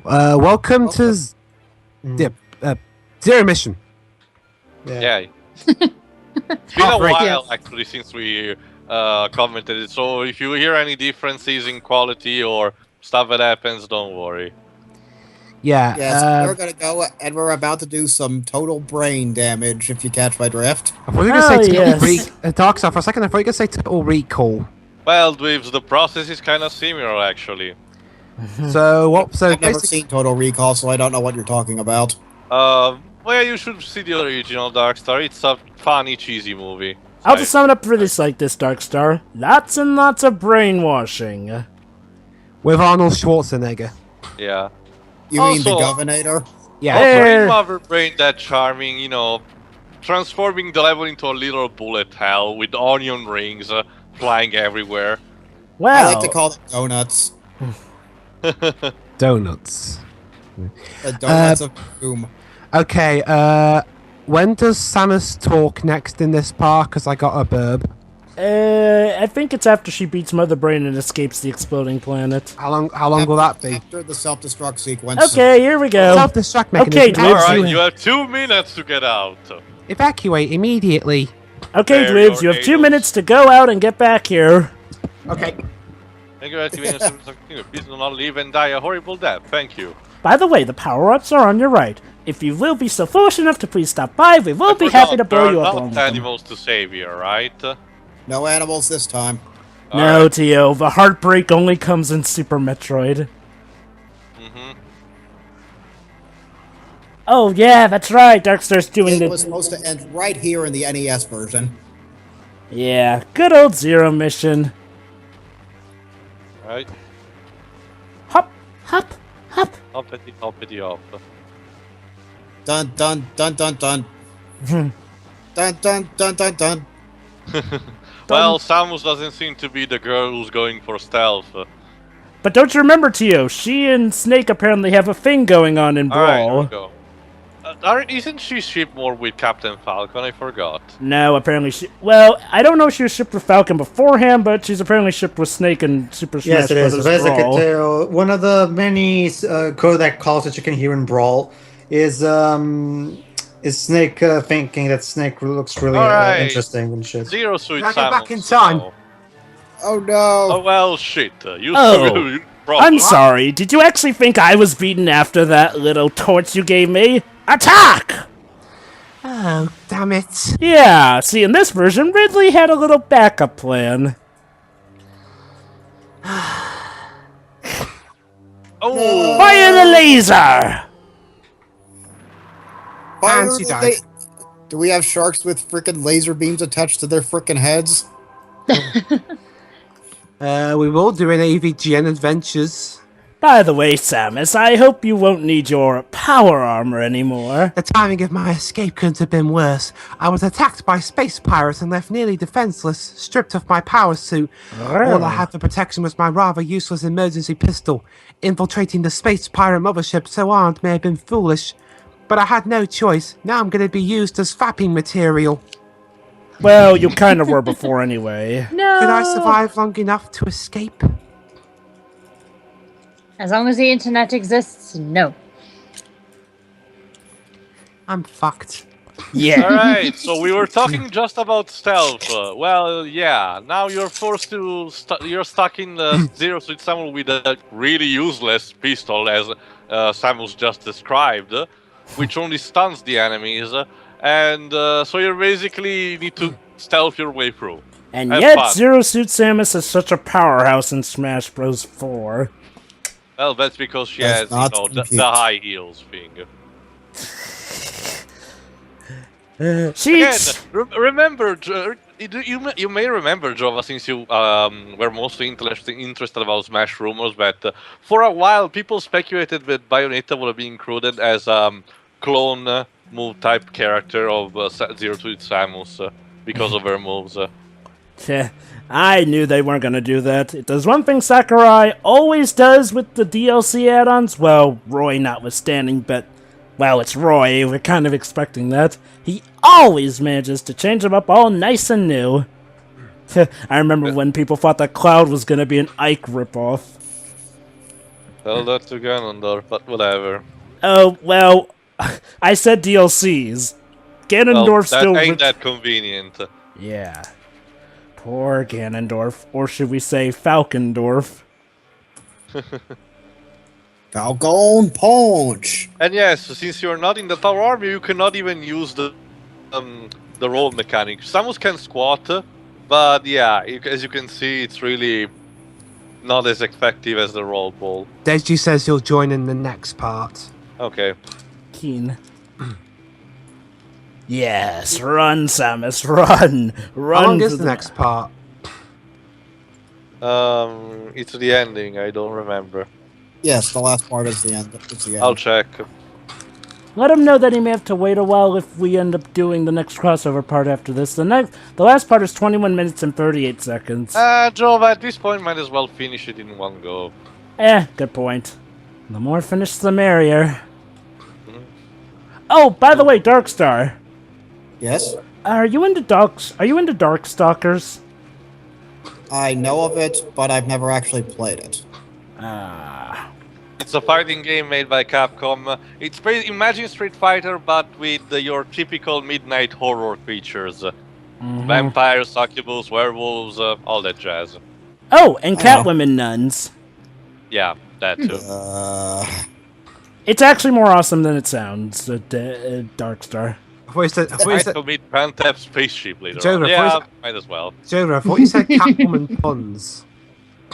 Welcome to Zero Mission. Yeah. It's been a while, actually, since we commented it. So if you hear any differences in quality or stuff that happens, don't worry. Yeah. Yes, we're gonna go and we're about to do some total brain damage, if you catch my drift. I thought you were going to say Dark Side for a second. I thought you were going to say total recall. Well, Dweebs, the process is kind of similar, actually. So what? So I've never seen Total Recall, so I don't know what you're talking about. Well, you should see the original Darkstar. It's a funny, cheesy movie. I'll just sum it up for this like this, Darkstar. Lots and lots of brainwashing. With Arnold Schwarzenegger. Yeah. You mean the Governor? Yeah. Also, Mother Brain that charming, you know, transforming the level into a little bullet hell with onion rings flying everywhere. Wow. I like to call them donuts. Donuts. The donuts of doom. Okay, when does Samus talk next in this part? Because I got a burb. I think it's after she beats Mother Brain and escapes the exploding planet. How long will that be? After the self-destruct sequence. Okay, here we go. Self-destruct mechanism. Okay, Dweebs. Alright, you have 2 minutes to get out. Evacuate immediately. Okay, Dweebs, you have 2 minutes to go out and get back here. Okay. Thank you for activating please do not leave and die a horrible death. Thank you. By the way, the power-ups are on your right. If you will be so foolish enough to please stop by, we will be happy to blow you up. There are not animals to save here, right? No animals this time. No, Tio, the heartbreak only comes in Super Metroid. Oh, yeah, that's right. Darkstar's doing It was supposed to end right here in the NES version. Yeah, good old Zero Mission. Right. Hop, hop, hop. Hoppity, hoppity, hop. Dun dun dun dun dun. Dun dun dun dun dun. Well, Samus doesn't seem to be the girl who's going for stealth. But don't you remember, Tio? She and Snake apparently have a thing going on in Brawl. Alright, here we go. Isn't she shipped more with Captain Falcon? I forgot. No, apparently she... Well, I don't know if she was shipped with Falcon beforehand, but she's apparently shipped with Snake and Super Smash Yes, it is. Bros. As I can Brawl. tell, one of the many codec calls that you can hear in Brawl is Snake thinking that Snake looks really interesting and shit. Zero Suit Can I Samus. get back in time? So. Oh no. Oh well, shit. You I'm sorry. Did you actually think I was beaten after that little torch you gave me? Attack! Oh, damn it. Yeah, see, in this version, Ridley had a little backup plan. Oh! Fire the laser! Fire And she the died. Do we have sharks with frickin' laser beams attached to their frickin' heads? We will do an AVGN Adventures. By the way, Samus, I hope you won't need your power armor anymore. The timing of my escape couldn't have been worse. I was attacked by space pirates and left nearly defenseless, stripped of my power suit. All I had for protection was my rather useless emergency pistol. Infiltrating the space pirate mothership so armed may have been foolish, but I had no choice. Now I'm going to be used as fapping material. Well, you kind of were before anyway. No. Could I survive long enough to escape? As long as the internet exists, no. I'm fucked. Yeah. Alright, so we were talking just about stealth. Well, yeah, now you're forced to... you're stuck in Zero Suit Samus with a really useless pistol, as Samus just described, which only stuns the enemies, and so you basically need to stealth your way through. And Have yet, fun. Zero Suit Samus is such a powerhouse in Smash Bros. 4. Well, that's because she That's has, not the compute. high heels thing. Sheets! Again, remember, you may remember, Jova, since you were mostly interested about Smash rumors, but for a while people speculated that Bayonetta would have been included as clone move type character of Zero Suit Samus because of her moves. I knew they weren't gonna do that. It does one thing Sakurai always does with the DLC add-ons, well, Roy notwithstanding, but, well, it's Roy, we're kind of expecting that. He always manages to change them up all nice and new. I remember when people thought that Cloud was gonna be an Ike ripoff. Tell that to Ganondorf, but whatever. Oh, well, I said DLCs. Ganondorf Well, that still... ain't that convenient. Yeah. Poor Ganondorf. Or should we say Falcondorf? Falcon Punch! And yes, since you're not in the Power Army, you cannot even use the roll mechanic. Samus can squat, but yeah, as you can see, it's really not as effective as the roll ball. Deji says he'll join in the next part. Okay. Keen. Yes, run, Samus, run! Run! How long is for the next part? It's the ending. I don't remember. Yes, the last part is the end. It's the end. I'll check. Let him know that he may have to wait a while if we end up doing the next crossover part after this. The last part is 21 minutes and 38 seconds. Joe, at this point, might as well finish it in one go. Good point. The more finished, the merrier. Oh, by the way, Darkstar. Yes? Are you into Darkstalkers? I know of it, but I've never actually played it. It's a fighting game made by Capcom. It's imagine Street Fighter, but with your typical midnight horror creatures. Vampires, succubus, werewolves, all that jazz. Oh, and Catwomen nuns. Yeah, that too. It's actually more awesome than it sounds, Darkstar. I thought you said, To meet Pantap spaceship later Joe, on. Yeah, might as well. Joe, I thought you said Catwoman puns.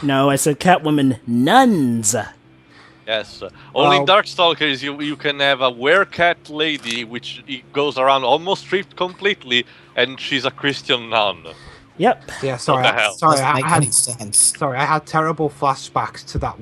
No, I said Catwoman nuns. Yes. Only Darkstalkers, you can have a werecat lady, which goes around almost stripped completely, and she's a Christian nun. Yep. Yeah, sorry. What the hell? Doesn't make any sense. Sorry, I had terrible flashbacks to that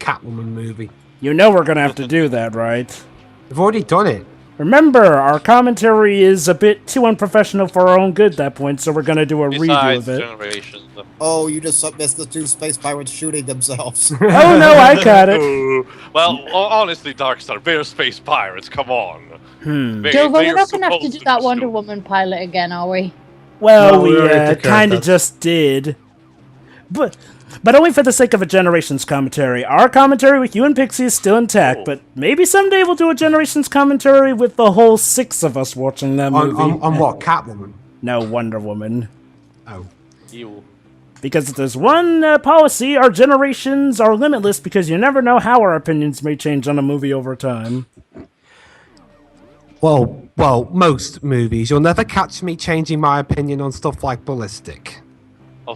Catwoman movie. You know we're gonna have to do that, right? We've already done it. Remember, our commentary is a bit too unprofessional for our own good at that point, so we're gonna do a redo of it. Generations. Oh, you just missed the two space pirates shooting themselves. Oh no, I got it. Well, honestly, Darkstar, they're space pirates, come on. Joe, but we're not going to have to do that Wonder Woman pilot again, are we? Well, No, we already we took care of kind of that. just did. But only for the sake of a Generations commentary. Our commentary with you and Pixie is still intact, but maybe someday we'll do a Generations commentary with the whole 6 of us watching that movie. On what? Catwoman? No, Wonder Woman. Oh. You. Because if there's one policy, our generations are limitless because you never know how our opinions may change on a movie over time. Well, most movies. You'll never catch me changing my opinion on stuff like Ballistic.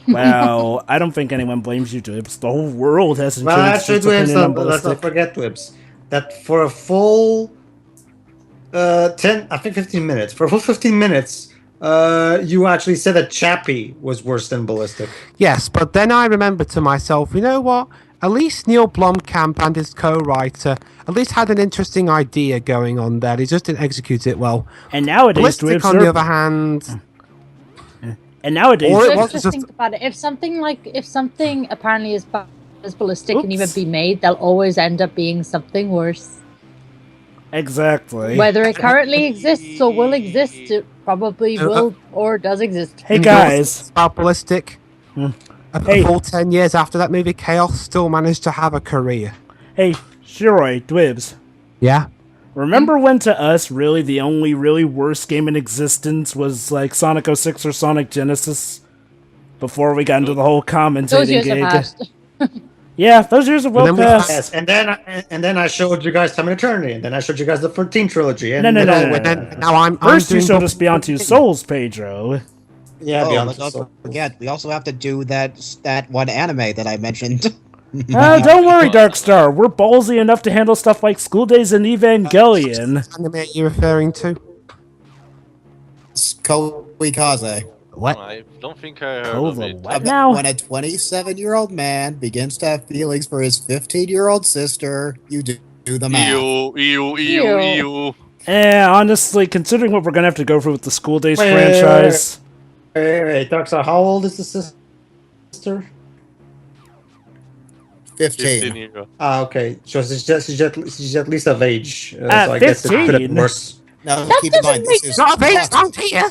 Well, I don't think anyone blames you, Dibs. The whole world hasn't Well, changed actually, its opinion on let's not Ballistic. forget, Dwibs, that for a full 15 minutes, for a full 15 minutes, you actually said that Chappie was worse than Ballistic. Yes, but then I remembered to myself, you know what? At least Neil Blomkamp and his co-writer at least had an interesting idea going on there. He just didn't execute it well. And nowadays, Ballistic, Dibs, on the other hand... and nowadays, Or it Just was to just- think about it. If something apparently as bad as Ballistic can even be made, they'll always end up being something worse. exactly. Whether it currently exists or will exist, it probably will or does exist. Hey guys, About Ballistic, a full 10 years after that movie, Chaos still managed to have a career. hey, Shiroi, Dwibs. Yeah? Remember when to us, really, the only really worst game in existence was like Sonic 06 or Sonic Genesis? Before we got into the whole Those commentating years have gig. passed. Yeah, those years are well then we- past. Yes, and then I showed you guys Time and Eternity, and then I showed you guys the 14 trilogy. And No. And then, now I'm First, you doing showed us Beyond Two Souls, Pedro. Yeah, Oh, Beyond let's the not Soul. forget, we also have to do that one anime that I mentioned. Don't worry, Darkstar. We're ballsy enough to handle stuff like School Days and Evangelion. anime are you referring to? Koikaze. What? I don't think I heard Oh, of the it. what now? When a 27-year-old man begins to have feelings for his 15-year-old sister, you do the math. Ew. Honestly, considering what we're gonna have to go through with the School Days Wait, franchise. Wait, Darkstar, how old is the sister? 15. years. Ah, okay. So she's at least of age. At So I guess it could have 15? been worse. Now, That keep in mind, doesn't this make is Not a big count here!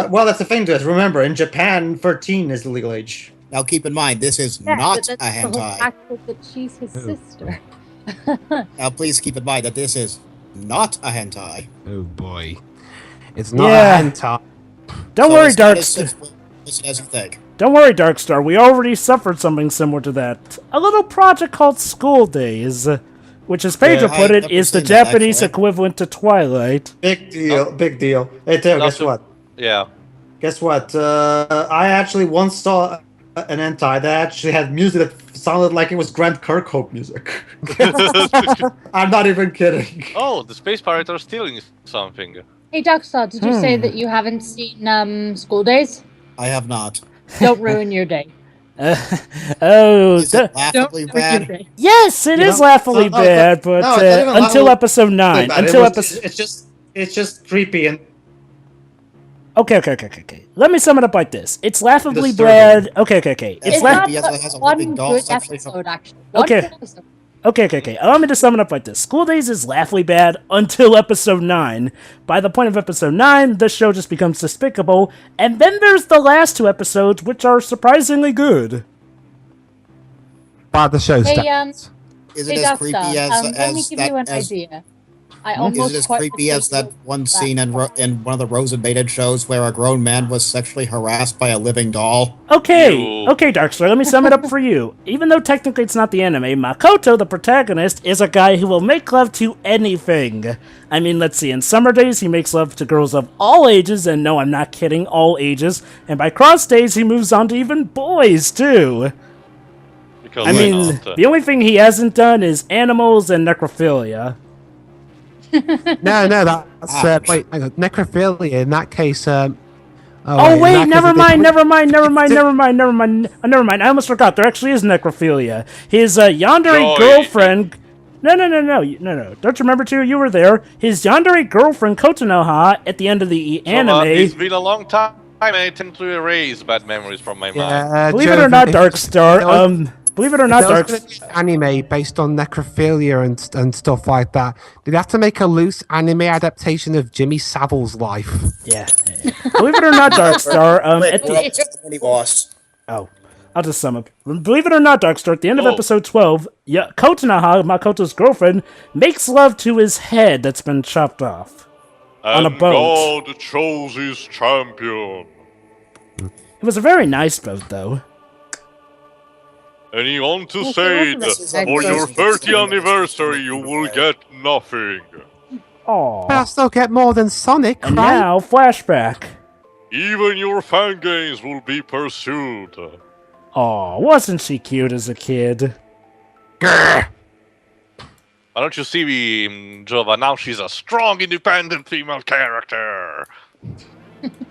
Well, that's the thing to us. Remember, in Japan, 13 is the legal age. Now keep in mind, this is Yeah, not that's a the whole hentai. fact that she's his sister. Now please keep in mind that this is not a hentai. Oh boy. It's not Yeah. a hentai. Don't So worry, it's not as Darkstar. explicit as you think. Don't worry, Darkstar. We already suffered something similar to that. A little project called School Days, which, as Pedro Yeah, put I've it, never is the seen that, Japanese actually. equivalent to Twilight. Big deal, big deal. Hey, Theo, guess Nothing- what? Yeah. Guess what? I actually once saw an hentai that actually had music that sounded like it was Grant Kirkhope music. I'm not even kidding. Oh, the space pirates are stealing something. Hey, Darkstar, did you say that you haven't seen School Days? I have not. Don't ruin your day. Oh, Is it laughably Don't ruin your bad? day. yes, it You is know, laughably no, bad, but no, it's not even until laughably episode 9. Bad. Until It was- episode. it's just creepy and Okay. Let me sum it up like this. It's laughably Disturbing. bad. Okay. It's It's la- not creepy as it has a one living doll good sexually- episode, actually. One Okay. good episode. Okay. Allow me to sum it up like this. School Days is laughably bad until episode 9. By the point of episode 9, the show just becomes despicable, and then there's the last 2 episodes, which are surprisingly good. By the show Hey, standards. Is it Hey, as Darkstar, creepy as let me give you an as idea. I is almost it as quite creepy as that disagree one with scene in that. in one of the Rosen Maiden shows where a grown man was sexually harassed by a living doll? Okay, You- Darkstar, let me sum it up for you. Even though technically it's not the anime, Makoto, the protagonist, is a guy who will make love to anything. I mean, let's see, in Summer Days, he makes love to girls of all ages, and no, I'm not kidding, all ages. And by Cross Days, he moves on to even boys, too. Because I why mean, not? the only thing he hasn't done is animals and necrophilia. No, that's wait, hang on. Necrophilia. In that case, Oh, in wait, that case, never it mind. did- I almost forgot. There actually is necrophilia. His yandere Joy. girlfriend... No. Don't you remember, too? You were there. His yandere girlfriend, Kotonoha, at the end of the anime... It's been a long time, and I tend to erase bad memories from my mind. Yeah, Believe it Joe, or not, if- Darkstar, believe it or not, If there was Darkstar... gonna be an anime based on necrophilia and stuff like that, they'd have to make a loose anime adaptation of Jimmy Savile's life. Yeah. Believe it or not, Darkstar, at We're the... up to the mini boss. Oh, I'll just sum up. Believe it or not, Darkstar, at the end of Oh. episode 12, Kotonoha, Makoto's girlfriend, makes love to his head that's been chopped off. on a boat. God chose his champion. It was a very nice boat, though. And he wants to Well, say so that wasn't it for your Exactly. 30th anniversary you will get nothing. But I'll Aww. still get more than Sonic, And right? now, flashback. Even your fan games will be pursued. Aw, wasn't she cute as a kid? Grr. Why don't you see, Jova, now she's a strong, independent female character.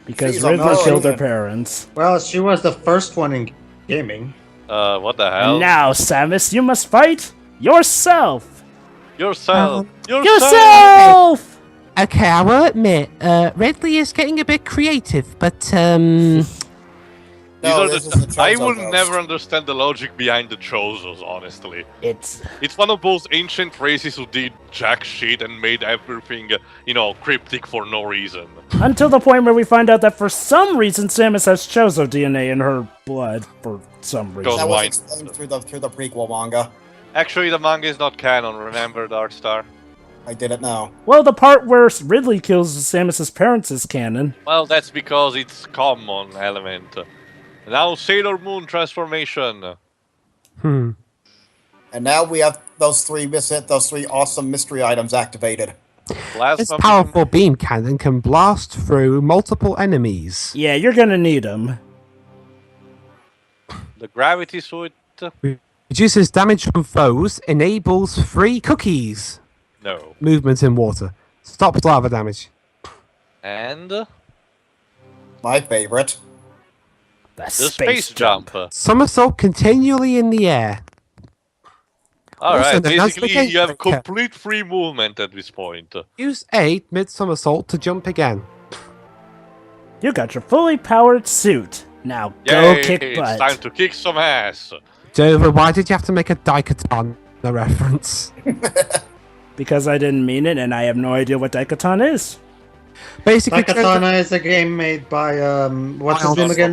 Because She's a Ridley no. killed her parents. Well, she was the first one in gaming. What the hell? And now, Samus, you must fight yourself! Yourself! Yourself! Okay, I will admit, Ridley is getting a bit creative, but These No, are this the- is the I Chozo will ghost. never understand the logic behind the Chozos, honestly. It's... It's one of those ancient races who did jack shit and made everything, cryptic for no reason. Until the point where we find out that for some reason Samus has Chozo DNA in her blood for some reason. Goes That was Wine. explained through the prequel manga. Actually, the manga is not canon, remember, Darkstar? I did it now. Well, the part where Ridley kills Samus's parents is canon. Well, that's because it's common element. Now Sailor Moon transformation. And now we have those three awesome mystery items activated. this Plasma powerful beam cannon can blast through multiple enemies. Yeah, you're gonna need them. the gravity suit. Reduces damage from foes, enables free cookies. No. Movement in water. Stops lava damage. And My favorite. The the space jump. Somersault continually in the air. Also Alright, known as the basically you have gateway. complete free movement at this point. Use A mid somersault to jump again. You got your fully powered suit. Now Yay, go kick it's butt. time to kick some ass. Dover, why did you have to make a Daikatana reference? Because I didn't mean it and I have no idea what Daikotan is. Basically, Daikatana is a game made by what's his name again?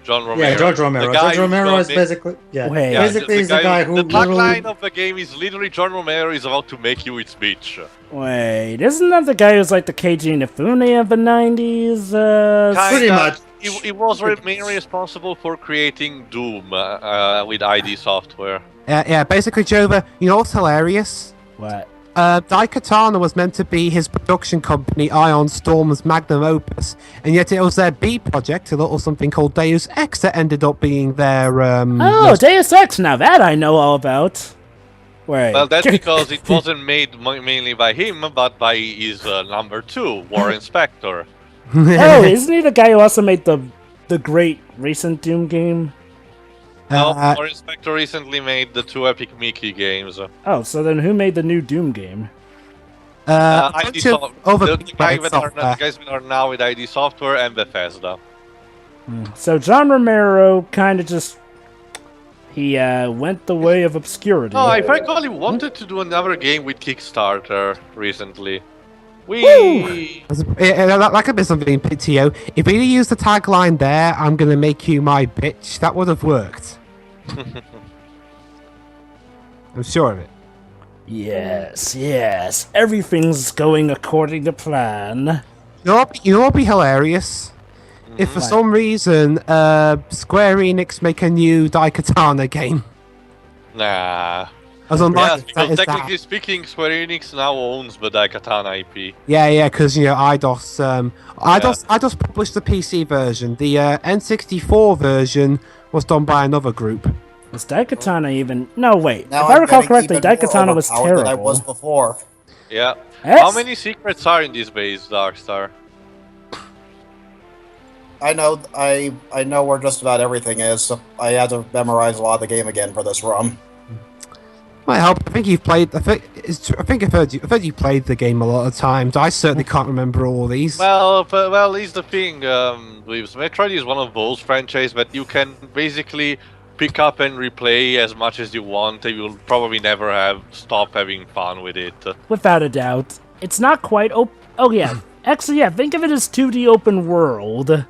John Romero. Yeah, George Romero. George Romero is basically basically he's the guy who the tagline of the game is literally John Romero is about to make you its bitch. Wait, isn't that the guy who's like the Keiji Inafune of the 90s? Pretty much. He was mainly responsible for creating Doom with ID Software. Yeah, basically, Jova, you know what's hilarious? What? Daikatana was meant to be his production company, Ion Storm's magnum opus, and yet it was their B project, a little something called Deus Ex, that ended up being their, Deus Ex, now that I know all about. Wait. Well, that's because it wasn't made mainly by him, but by his number 2, Warren Spector. Oh, isn't he the guy who also made the great recent Doom game? No, Warren Spector recently made the 2 Epic Mickey games. Oh, so then who made the new Doom game? ID the guys that are now with ID Software and Bethesda. So John Romero kind of just... He went the way of obscurity. No, I recall he wanted to do another game with Kickstarter recently. That could be something, PTO. If he'd used the tagline there, I'm gonna make you my bitch, that would have worked. I'm sure of it. Yes. Everything's going according to plan. You know what would be hilarious? If for some reason, Square Enix make a new Daikatana game. Nah. As unlikely because technically speaking, Square Enix now owns the Daikatana IP. Yeah, because Eidos, Eidos published the PC version. The N64 version was done by another group. Was Daikatana even? No, wait. Now if I recall correctly, Daikatana was terrible. Than I was before. Yeah. How many secrets are in this base, Darkstar? I know where just about everything is. So I had to memorize a lot of the game again for this run. Might help. I think you've played. I've heard you played the game a lot of times. I certainly can't remember all these. Well, here's the thing. Metroid is one of those franchises that you can basically pick up and replay as much as you want, and you'll probably never stop having fun with it. Without a doubt, it's not quite. Oh yeah. Actually, yeah. Think of it as 2D open world.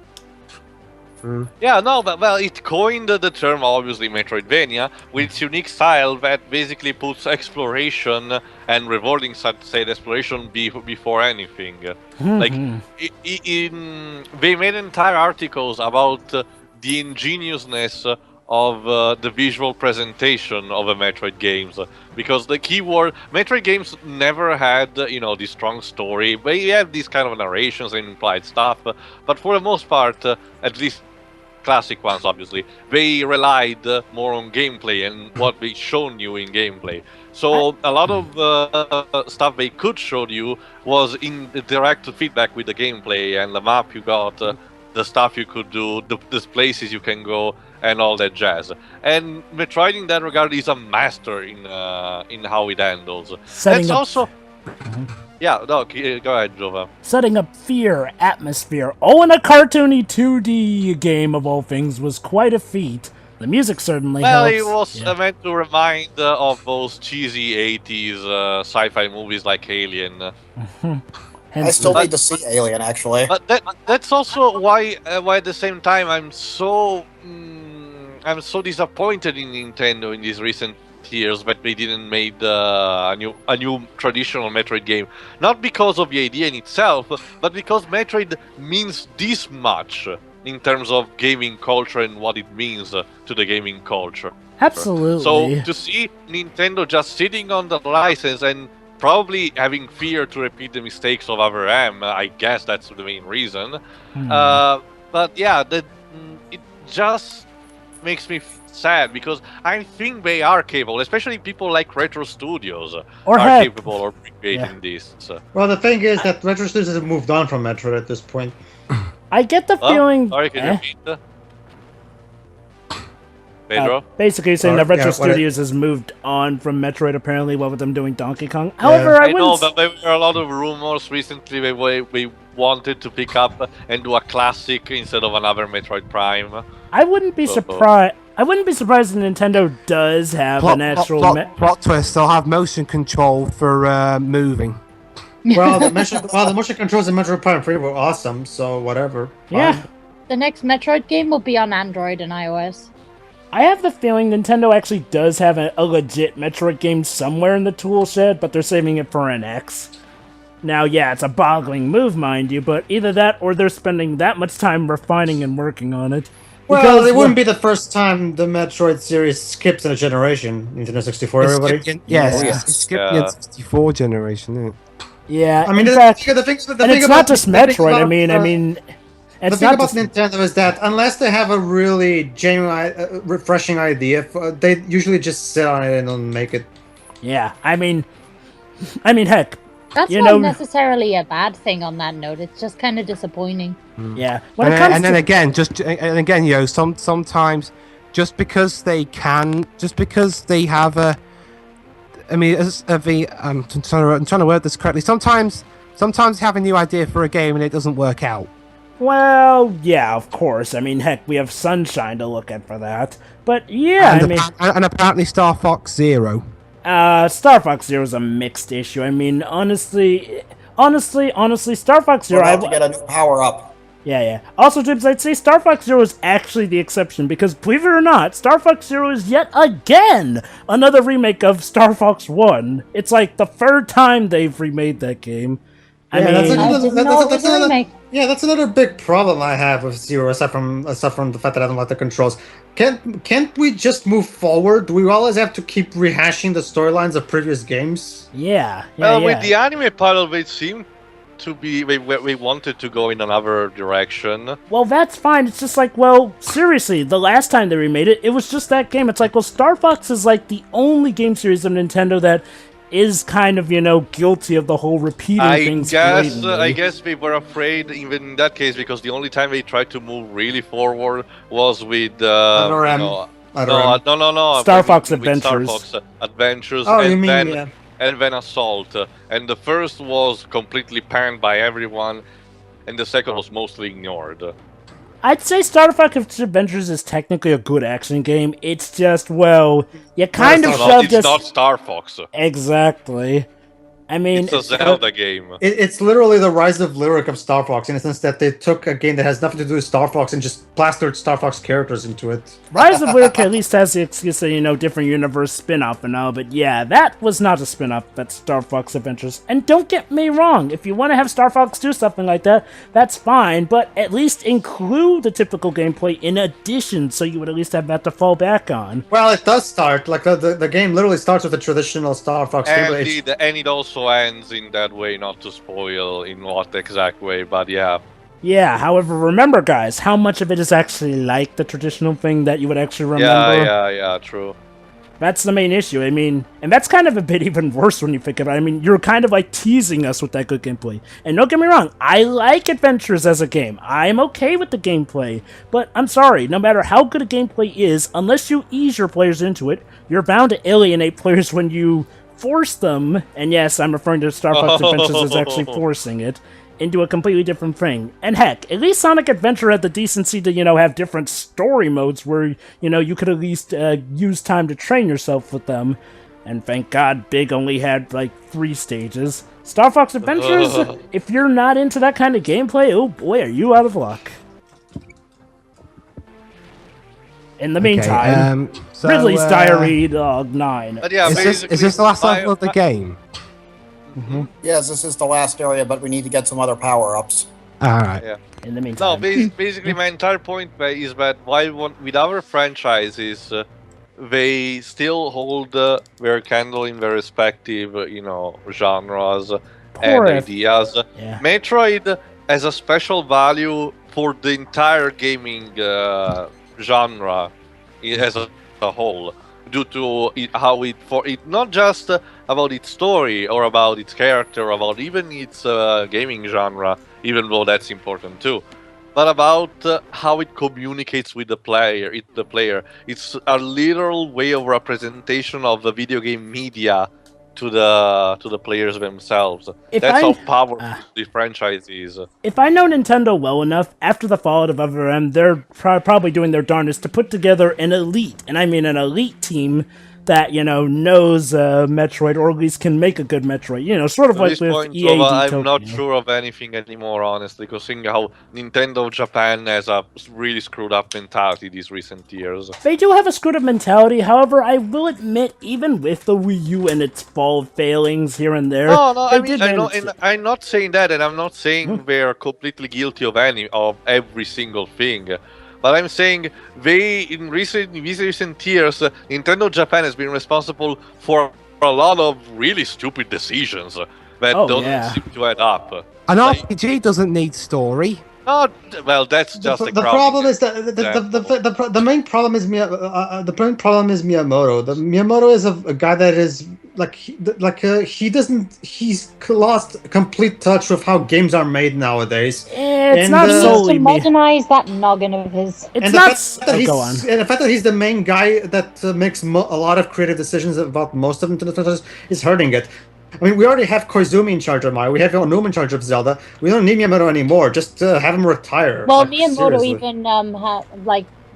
Yeah, no, but it coined the term, obviously, Metroidvania, with its unique style that basically puts exploration and rewarding, say, exploration before anything. Like, they made entire articles about the ingeniousness of the visual presentation of the Metroid games, because the keyword Metroid games never had this strong story. They have these kind of narrations and implied stuff, but for the most part, at least classic ones, obviously, they relied more on gameplay and what they shown you in gameplay. So a lot of stuff they could show you was in the direct feedback with the gameplay and the map you got, the stuff you could do, the places you can go, and all that jazz. And Metroid in that regard is a master in how it handles. It's also... Yeah, no, go ahead, Jova. Setting up fear, atmosphere, in a cartoony 2D game of all things was quite a feat. The music certainly helps. Well, it was meant to remind of those cheesy 80s sci-fi movies like Alien. I still need to see Alien, actually. But that's also why at the same time, I'm so disappointed in Nintendo in these recent years that they didn't make a new traditional Metroid game. Not because of the idea in itself, but because Metroid means this much in terms of gaming culture and what it means to the gaming culture. Absolutely. So to see Nintendo just sitting on the license and probably having fear to repeat the mistakes of SCWRM, I guess that's the main reason. But yeah, it just makes me sad, because I think they are capable, especially people like Retro Studios are capable of recreating this. Well, the thing is that Retro Studios have moved on from Metroid at this point. I get the feeling... Sorry, can you repeat? Pedro? Basically saying that Retro Studios has moved on from Metroid, apparently, what with them doing Donkey Kong. However, I know that there were a lot of rumors recently they wanted to pick up and do a classic instead of another Metroid Prime. I wouldn't be surprised. I wouldn't be surprised if Nintendo does have an actual... Plot twist, they'll have motion control for moving. Well, the motion controls in Metroid Prime 3 were awesome, so whatever. Yeah. Fine. The next Metroid game will be on Android and iOS. I have the feeling Nintendo actually does have a legit Metroid game somewhere in the tool shed, but they're saving it for NX. Now, yeah, it's a boggling move, mind you, but either that or they're spending that much time refining and working on it. Well, Because, it wouldn't be the first time the Metroid series skips in a generation. Nintendo 64, everybody. Yes, Oh, it's skipping the 64 generation, isn't it? Yeah, I mean, in fact, the thing and it's not just Metroid. about, I mean, the it's thing not about just. Nintendo is that unless they have a really genuine, refreshing idea, they usually just sit on it and don't make it. Yeah, I mean, heck, That's You not know- necessarily a bad thing on that note. It's just kind of disappointing. yeah. When it comes And to then again, you know, sometimes just because they have a, I mean, I'm trying to word this correctly. Sometimes you have a new idea for a game and it doesn't work out. well, yeah, of course. I mean, heck, we have Sunshine to look at for that. But yeah, And apparently Star Fox Zero. Star Fox Zero is a mixed issue. I mean, honestly, Star Fox We're Zero. about to get a new power up. Yeah. Also, Jibs, I'd say Star Fox Zero is actually the exception because, believe it or not, Star Fox Zero is yet again another remake of Star Fox 1. It's like the third time they've remade that game. I Yeah, mean, that's I didn't know it was a remake. Yeah, that's another big problem I have with Zero, aside from the fact that I don't like the controls. Can't we just move forward? Do we always have to keep rehashing the storylines of previous games? yeah. With the anime part of it, seemed to be we wanted to go in another direction. Well, that's fine. It's just like, well, seriously, the last time they remade it, it was just that game. It's like, well, Star Fox is like the only game series of Nintendo that is kind of, guilty of the whole repeating things blatantly. I guess we were afraid, even in that case, because the only time they tried to move really forward was with SCWRM. no, Star Fox with Adventures. Star Fox Adventures, Oh, and you mean then yeah. and then Assault. And the first was completely panned by everyone, and the second was mostly ignored. I'd say Star Fox Adventures is technically a good action game. It's just, well, you kind of It's shoved It's us... not Star Fox. Exactly. I mean, It's a Zelda game. It's literally the rise of lyric of Star Fox, in the sense that they took a game that has nothing to do with Star Fox and just plastered Star Fox characters into it. Rise of Lyric at least has the excuse of, different universe spin-off and all, but yeah, that was not a spin-off, that's Star Fox Adventures. And don't get me wrong, if you want to have Star Fox do something like that, that's fine, but at least include the typical gameplay in addition, so you would at least have that to fall back on. Well, it does start, like the game literally starts with the traditional Star Fox gameplay. And it also ends in that way, not to spoil in what exact way, but yeah. Yeah, however, remember guys, how much of it is actually like the traditional thing that you would actually remember? Yeah, true. That's the main issue. I mean, and that's kind of a bit even worse when you think about it. I mean, you're kind of like teasing us with that good gameplay. And don't get me wrong, I like Adventures as a game. I'm okay with the gameplay. But I'm sorry, no matter how good a gameplay is, unless you ease your players into it, you're bound to alienate players when you force them, and yes, I'm referring to Star Fox Adventures as actually forcing it, into a completely different thing. And heck, at least Sonic Adventure had the decency to, have different story modes where, you could at least use time to train yourself with them. And thank God Big only had, 3 stages. Star Fox Adventures, if you're not into that kind of gameplay, oh boy, are you out of luck. In the meantime, Ridley's Diary Dog 9. But yeah, Is this the last level of the game? Yes, this is the last area, but we need to get some other power-ups. Alright. Yeah. In the meantime. No, basically my entire point is that with other franchises, they still hold their candle in their respective, genres and ideas. Yeah. Metroid has a special value for the entire gaming genre as a whole, due to not just about its story or about its character, about even its gaming genre, even though that's important too, but about how it communicates with the player. It's a literal way of representation of the video game media to the players themselves. That's how powerful the franchise is. If I know Nintendo well enough, after the fallout of SCWRM, they're probably doing their darndest to put together an elite, and I mean an elite team, that, knows Metroid, or at least can make a good Metroid. Sort of At like this with point, EA I'm not Tokyo. sure of anything anymore, honestly, considering how Nintendo Japan has a really screwed up mentality these recent years. They do have a screwed up mentality, however, I will admit, even with the Wii U and its failings here and there, No, they I mean, did manage to- I'm not saying that, and I'm not saying they're completely guilty of every single thing. But I'm saying in these recent years, Nintendo Japan has been responsible for a lot of really stupid decisions that don't seem to add up. An RPG doesn't need story. Oh, well, that's just The problem is that the main problem is Miyamoto. The Miyamoto is a guy that is he's lost complete touch with how games are made nowadays. It's not He needs solely to modernize that noggin of his. It's and not. Go on. And the fact that he's the main guy that makes a lot of creative decisions about most of Nintendo titles is hurting it. I mean, we already have Koizumi in charge of Mario. We have Onuma in charge of Zelda. We don't need Miyamoto anymore. Just have him retire. Well, like, Miyamoto seriously. even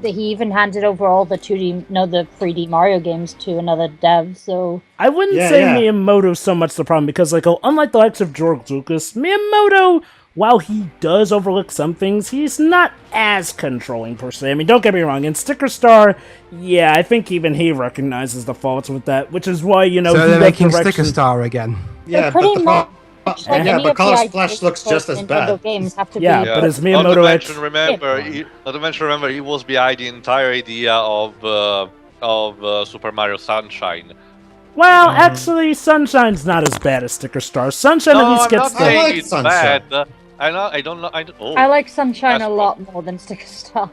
he even handed over all the 3D Mario games to another dev. So I wouldn't say Miyamoto's so much the problem because, unlike the likes of George Lucas, Miyamoto, while he does overlook some things, he's not as controlling per se. I mean, don't get me wrong. In Sticker Star, yeah, I think even he recognizes the faults with that, which is why So they're making Sticker Star again. Yeah, pretty but much like yeah, any but of Color the Splash looks IPs just as Nintendo bad. games have to Yeah, be. but as Not to Miyamoto mention, remember, he was behind the entire idea of Super Mario Sunshine. Well, actually, Sunshine's not as bad as Sticker Star. Sunshine at least I'm gets not saying like it's Sunshine. bad. I don't know. I like Sunshine That's a lot more than Sticker Star.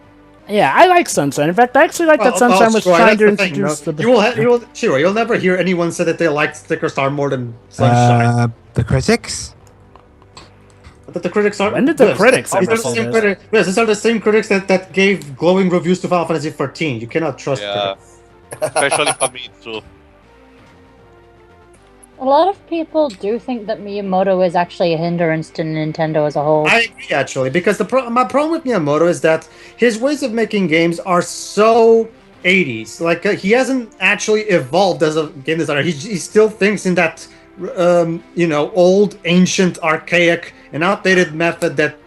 Yeah, I like Sunshine. In fact, I actually like that Sunshine was Troy, trying to that's the thing, introduce the... Shiro, you'll never hear anyone say that they liked Sticker Star more than Sunshine. The critics? But the critics are. When did the critics These are ever the say same this? critics. Yes, these are the same critics that gave glowing reviews to Final Fantasy XIV. You cannot trust critics. Especially Famitsu. A lot of people do think that Miyamoto is actually a hindrance to Nintendo as a whole. I agree, actually, because my problem with Miyamoto is that his ways of making games are so 80s. Like, he hasn't actually evolved as a game designer. He still thinks in that, old, ancient, archaic, and outdated method that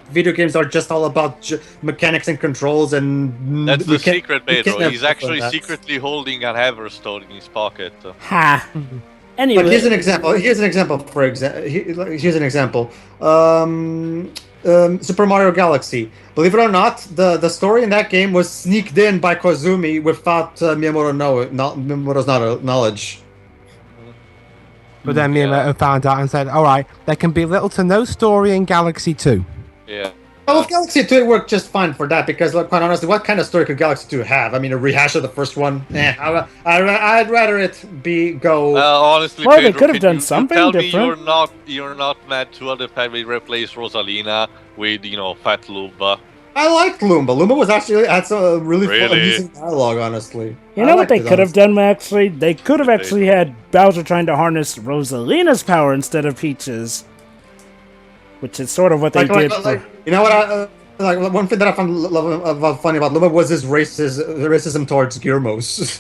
video games are just all about mechanics and controls, and That's the secret, we Pedro. can't He's have actually that. secretly holding an Everstone in his pocket. Ha. Anyway. But here's an example. Here's an example. Super Mario Galaxy. Believe it or not, the story in that game was sneaked in by Koizumi without Miyamoto's knowledge. But then Miyamoto found out and said, alright, there can be little to no story in Galaxy 2. Yeah. Well, with Galaxy 2, it worked just fine for that, because, quite honestly, what kind of story could Galaxy 2 have? I mean, a rehash of the first one? I'd rather it go... Honestly, Well, Pedro, they could have done you something tell different. Me you're not mad to the fact they replaced Rosalina with, Fat Lumba. I liked Lumba. Lumba was actually had some really fun, Really? amusing dialogue, honestly. You know what they could have done, actually? They could have actually had Bowser trying to harness Rosalina's power instead of Peach's. Which is sort of what they did. You know what? One thing that I found funny about Lumba was his racism towards Girmos.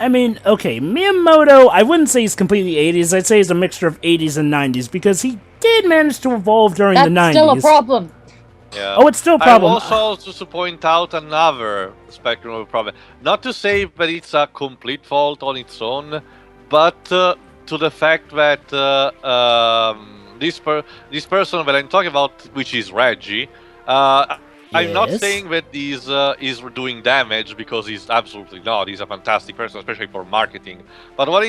I mean, okay, Miyamoto, I wouldn't say he's completely 80s. I'd say he's a mixture of 80s and 90s, because he did manage to evolve during the 90s. That's still a problem. Yeah. Oh, it's still a problem. I also to point out another spectrum of problem. Not to say that it's a complete fault on its own, but to the fact that this person that I'm talking about, which is Reggie, I'm not saying that he's doing damage, because he's absolutely not. He's a fantastic person, especially for marketing. But what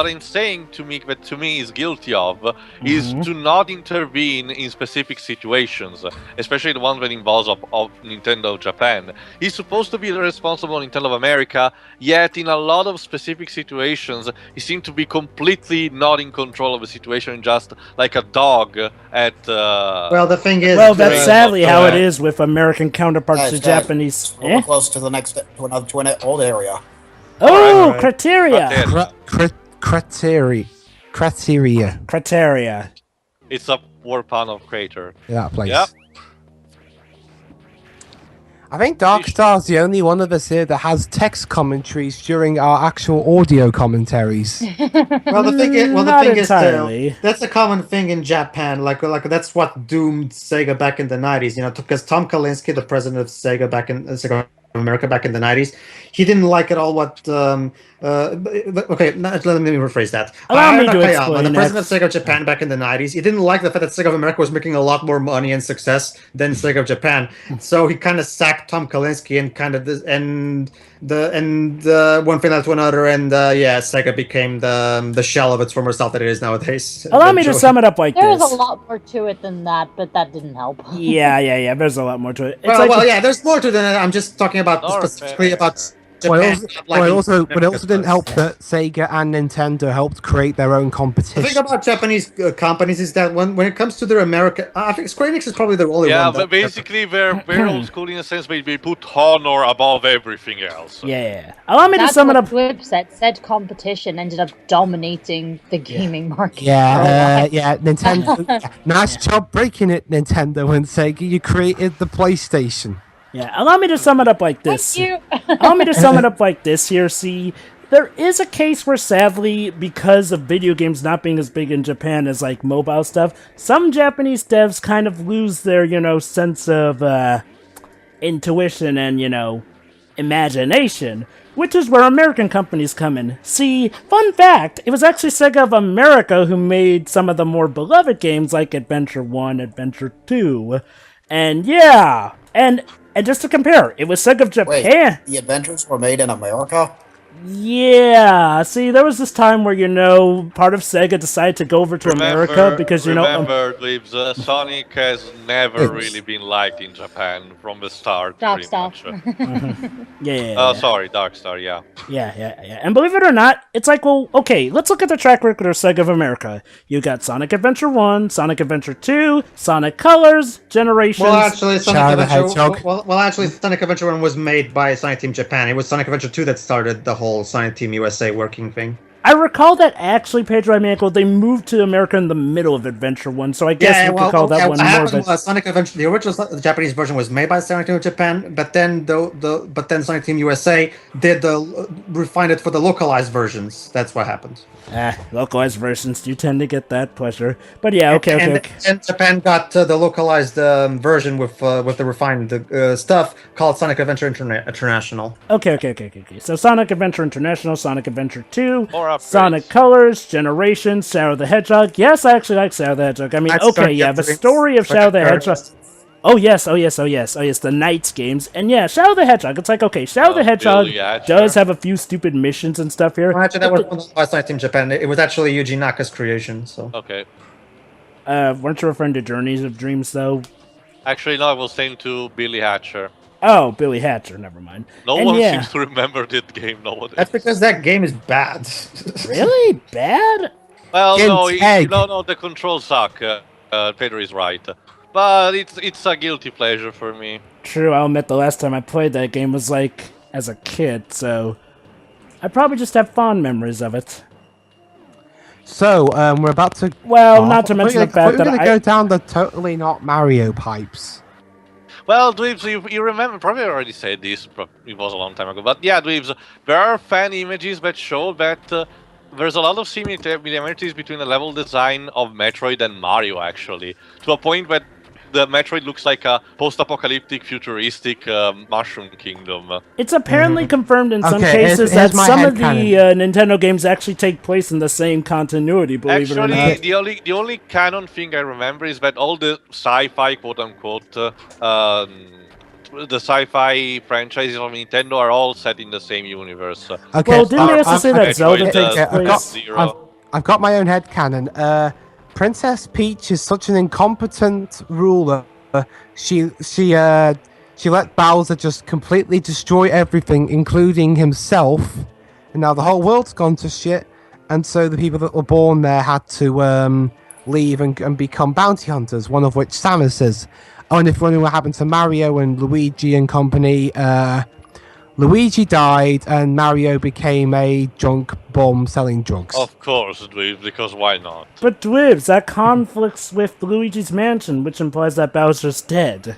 I'm saying to me is guilty of is to not intervene in specific situations, especially the ones that involves of Nintendo Japan. He's supposed to be the responsible Nintendo of America, yet in a lot of specific situations, he seemed to be completely not in control of the situation, just like a dog at. Well, the thing is, that's sadly how it is with American counterparts to Japanese. We're close to the next to an old area. Oh, criteria. Criteria. It's a war pun of crater. That place. Yep. I think Darkstar's the only one of us here that has text commentaries during our actual audio commentaries. Well, the thing Not is, entirely. that's a common thing in Japan. Like that's what doomed Sega back in the 90s. You know, because Tom Kalinske, the president of Sega back in Sega America back in the 90s, he didn't like at all what. Okay, let me rephrase that. Allow me to Kayama, explain the president that. of Sega Japan back in the 90s, he didn't like the fact that Sega of America was making a lot more money and success than Sega of Japan. So he kind of sacked Tom Kalinske and kind of one thing led to another, and Sega became the shell of its former self that it is nowadays. Allow me to sum it up like There's this. a lot more to it than that, but that didn't help. Yeah. There's a lot more to it. It's there's more to it than that. I'm just talking about specifically about Japan. But it also didn't help that Sega and Nintendo helped create their own competition. The thing about Japanese companies is that when it comes to their America, I think Square Enix is probably the only one. Yeah, but basically they're old school in a sense, but they put honor above everything else. Yeah. Allow me to sum it up. Whip said competition ended up dominating the gaming market. Yeah, Nintendo. Nice job breaking it, Nintendo and Sega. You created the PlayStation. Yeah, allow me to sum it up like this. Thank you. Allow me to sum it up like this here. See, there is a case where, sadly, because of video games not being as big in Japan as, like, mobile stuff, some Japanese devs kind of lose their, sense of, intuition and, imagination, which is where American companies come in. See, fun fact, it was actually Sega of America who made some of the more beloved games like Adventure 1, Adventure 2, and yeah, and just to compare, it was Sega of Japan. Wait, the adventures were made in America? Yeah, see, there was this time where, part of Sega decided to go over to America because, Remember, Dweebs, Sonic has never really been liked in Japan from the start, pretty much. Yeah. Sorry, Darkstar, yeah. Yeah. And believe it or not, it's like, well, okay, let's look at the track record of Sega of America. You got Sonic Adventure 1, Sonic Adventure 2, Sonic Colors, Generations... Well, actually, Sonic Adventure 1 was made by Sonic Team Japan. It was Sonic Adventure 2 that started the whole Sonic Team USA working thing. I recall that actually, Pedro and Michael, they moved to America in the middle of Adventure 1, so I guess we could call that one more. But Sonic Adventure, the original Japanese version was made by Sonic Team Japan, but then Sonic Team USA did refined it for the localized versions. That's what happened. Localized versions do tend to get that pleasure. But yeah, okay. And Japan got the localized version with the refined stuff called Sonic Adventure International. Okay. So Sonic Adventure International, Sonic Adventure 2, Or Sonic Colors, Generations, Shadow the Hedgehog. Yes, I actually like Shadow the Hedgehog. I mean, the story of Shadow the Hedgehog. Oh yes, the Knights games. And yeah, Shadow the Hedgehog. It's like, okay, Shadow the Hedgehog does have a few stupid missions and stuff here. Well, actually, that was by Sonic Team Japan. It was actually Yuji Naka's creation, so... Okay. Weren't you referring to Journeys of Dreams, though? Actually, no, I was saying to Billy Hatcher. Oh, Billy Hatcher, never mind. No one seems to remember that game nowadays. That's because that game is bad. Really? Bad? Well, no, the controls suck. Pedro is right. But it's a guilty pleasure for me. True, I'll admit the last time I played that game was like as a kid, so I probably just have fond memories of it. So, we're about to... Well, not to mention the fact that we're going to go down the totally not Mario pipes. Well, Dweebs, you remember, probably already said this, it was a long time ago, but yeah, Dweebs, there are fan images that show that there's a lot of similarities between the level design of Metroid and Mario, actually, to a point that the Metroid looks like a post-apocalyptic, futuristic mushroom kingdom. It's apparently confirmed in some cases that some of the Nintendo games actually take place in the same continuity, believe it or not. Actually, the only canon thing I remember is that all the sci-fi, quote-unquote, the sci-fi franchises of Nintendo are all set in the same universe. Okay. Well, didn't they also say that Zelda takes place? I've got my own headcanon. Princess Peach is such an incompetent ruler. She let Bowser just completely destroy everything, including himself. And now the whole world's gone to shit. And so the people that were born there had to leave and become bounty hunters, one of which Samus is. Oh, and if wondering what happened to Mario and Luigi and company, Luigi died and Mario became a drunk bum selling drugs. Of course, Dweebs, because why not? But Dweebs, that conflicts with Luigi's Mansion, which implies that Bowser's dead.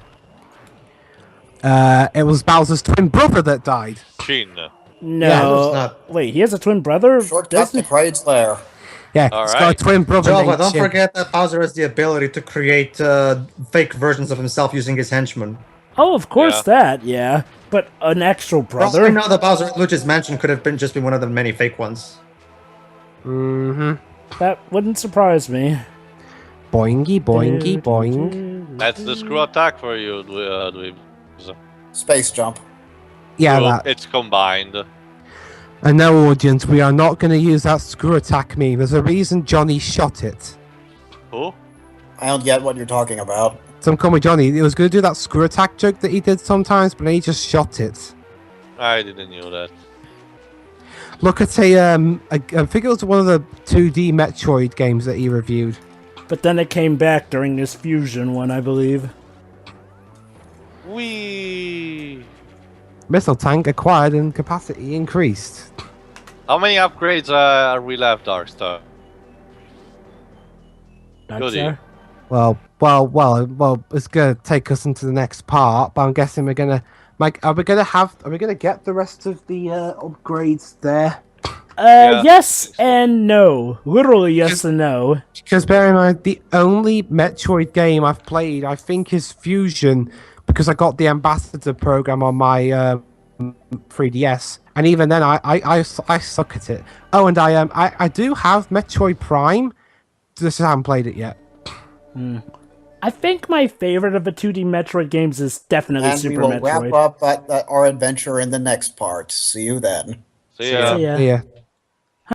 It was Bowser's twin brother that died. Shin. No. Yeah, it's not. Wait, he has a twin brother? Shortcut to Kraid's lair. Yeah, All he's right. got a twin brother. Jova, named don't Shin. forget that Bowser has the ability to create fake versions of himself using his henchmen. Oh, of course Yeah. that, yeah. But an actual Brother? brother? Now the Bowser at Luigi's Mansion could have just been one of the many fake ones. Mm-hmm. That wouldn't surprise me. Boingy, boingy, boing. That's the screw attack for you, Dweeb. Space jump. Yeah, So that. it's combined. And no, audience, we are not going to use that screw attack meme. There's a reason Johnny shot it. Who? I don't get what you're talking about. Some call me Johnny. He was going to do that screw attack joke that he did sometimes, but then he just shot it. I didn't know that. Look at I think it was one of the 2D Metroid games that he reviewed. But then it came back during this fusion one, I believe. Wee. Missile tank acquired and capacity increased. How many upgrades are we left, Darkstar? Goody. Darkstar? Well, it's gonna take us into the next part, but I'm guessing we're gonna, Mike, are we gonna get the rest of the upgrades there? Yeah. Yes and no. Literally yes and no. Because bear in mind, the only Metroid game I've played, I think, is Fusion, because I got the Ambassador program on my 3DS, and even then, I suck at it. Oh, and I do have Metroid Prime. Just haven't played it yet. I think my favorite of the 2D Metroid games is definitely And we Super will Metroid. wrap up our adventure in the next part. See you then. See ya. Yeah. Yeah.